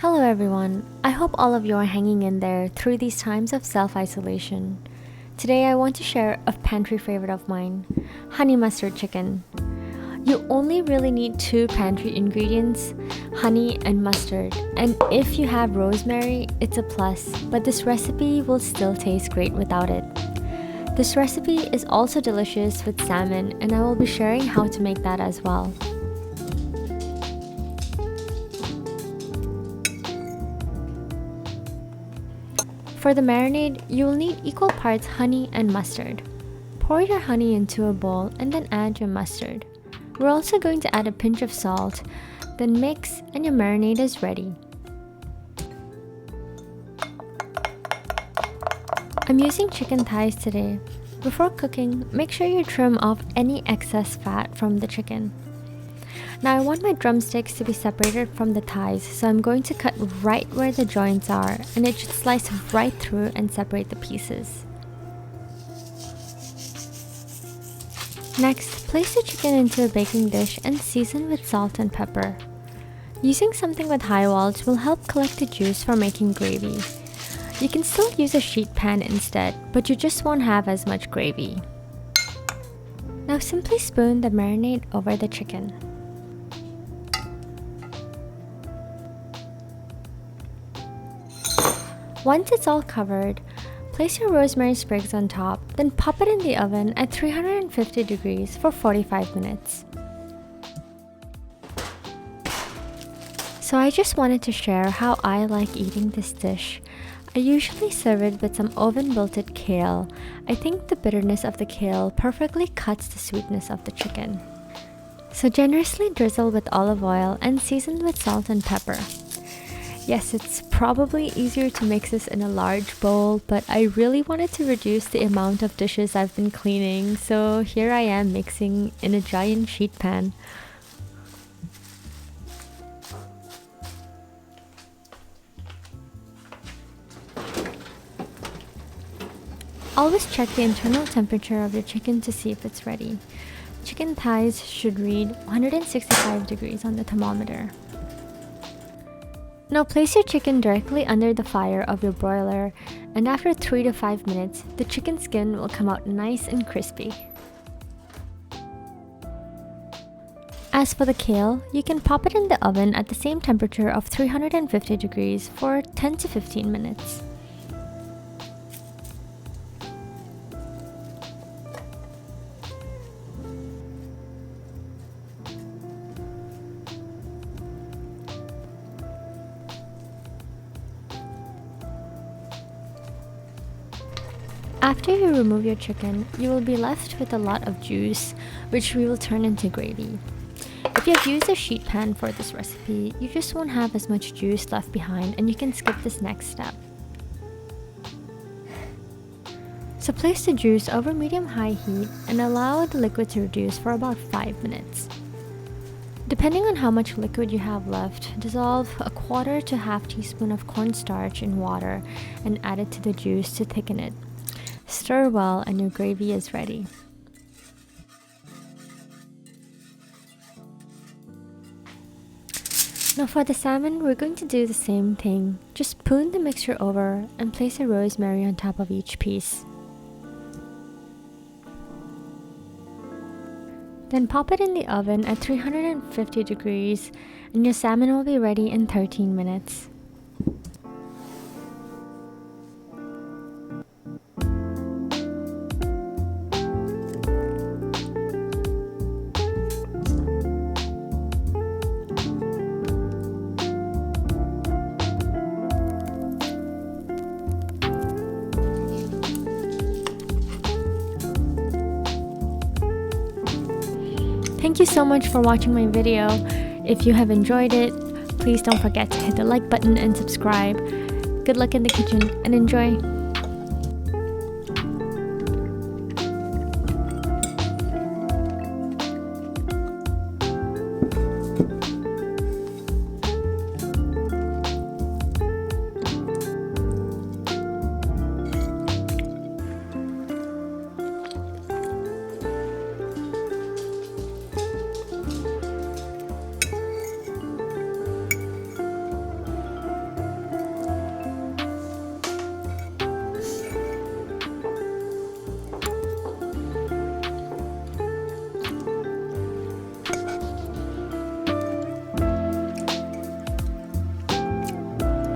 Hello everyone, I hope all of you are hanging in there through these times of self-isolation. Today I want to share a pantry favorite of mine, honey mustard chicken. You only really need two pantry ingredients, honey and mustard, and if you have rosemary, it's a plus, but this recipe will still taste great without it. This recipe is also delicious with salmon, and I will be sharing how to make that as well. For the marinade, you will need equal parts honey and mustard. Pour your honey into a bowl and then add your mustard. We're also going to add a pinch of salt, then mix and your marinade is ready. I'm using chicken thighs today. Before cooking, make sure you trim off any excess fat from the chicken. Now I want my drumsticks to be separated from the thighs, so I'm going to cut right where the joints are, and it should slice right through and separate the pieces. Next, place the chicken into a baking dish and season with salt and pepper. Using something with high walls will help collect the juice for making gravy. You can still use a sheet pan instead, but you just won't have as much gravy. Now simply spoon the marinade over the chicken. Once it's all covered, place your rosemary sprigs on top, then pop it in the oven at 350 degrees for 45 minutes. So I just wanted to share how I like eating this dish. I usually serve it with some oven-wilted kale. I think the bitterness of the kale perfectly cuts the sweetness of the chicken. So generously drizzle with olive oil and season with salt and pepper. Yes, it's probably easier to mix this in a large bowl, but I really wanted to reduce the amount of dishes I've been cleaning, so here I am mixing in a giant sheet pan. Always check the internal temperature of your chicken to see if it's ready. Chicken thighs should read 165 degrees on the thermometer. Now place your chicken directly under the fire of your broiler, and after 3 to 5 minutes, the chicken skin will come out nice and crispy. As for the kale, you can pop it in the oven at the same temperature of 350 degrees for 10 to 15 minutes. After you remove your chicken, you will be left with a lot of juice, which we will turn into gravy. If you have used a sheet pan for this recipe, you just won't have as much juice left behind and you can skip this next step. So place the juice over medium-high heat and allow the liquid to reduce for about 5 minutes. Depending on how much liquid you have left, dissolve a 1/4 to 1/2 teaspoon of cornstarch in water and add it to the juice to thicken it. Stir well and your gravy is ready. Now for the salmon, we're going to do the same thing. Just spoon the mixture over and place a rosemary on top of each piece. Then pop it in the oven at 350 degrees and your salmon will be ready in 13 minutes. Thank you so much for watching my video. If you have enjoyed it, please don't forget to hit the like button and subscribe. Good luck in the kitchen and enjoy!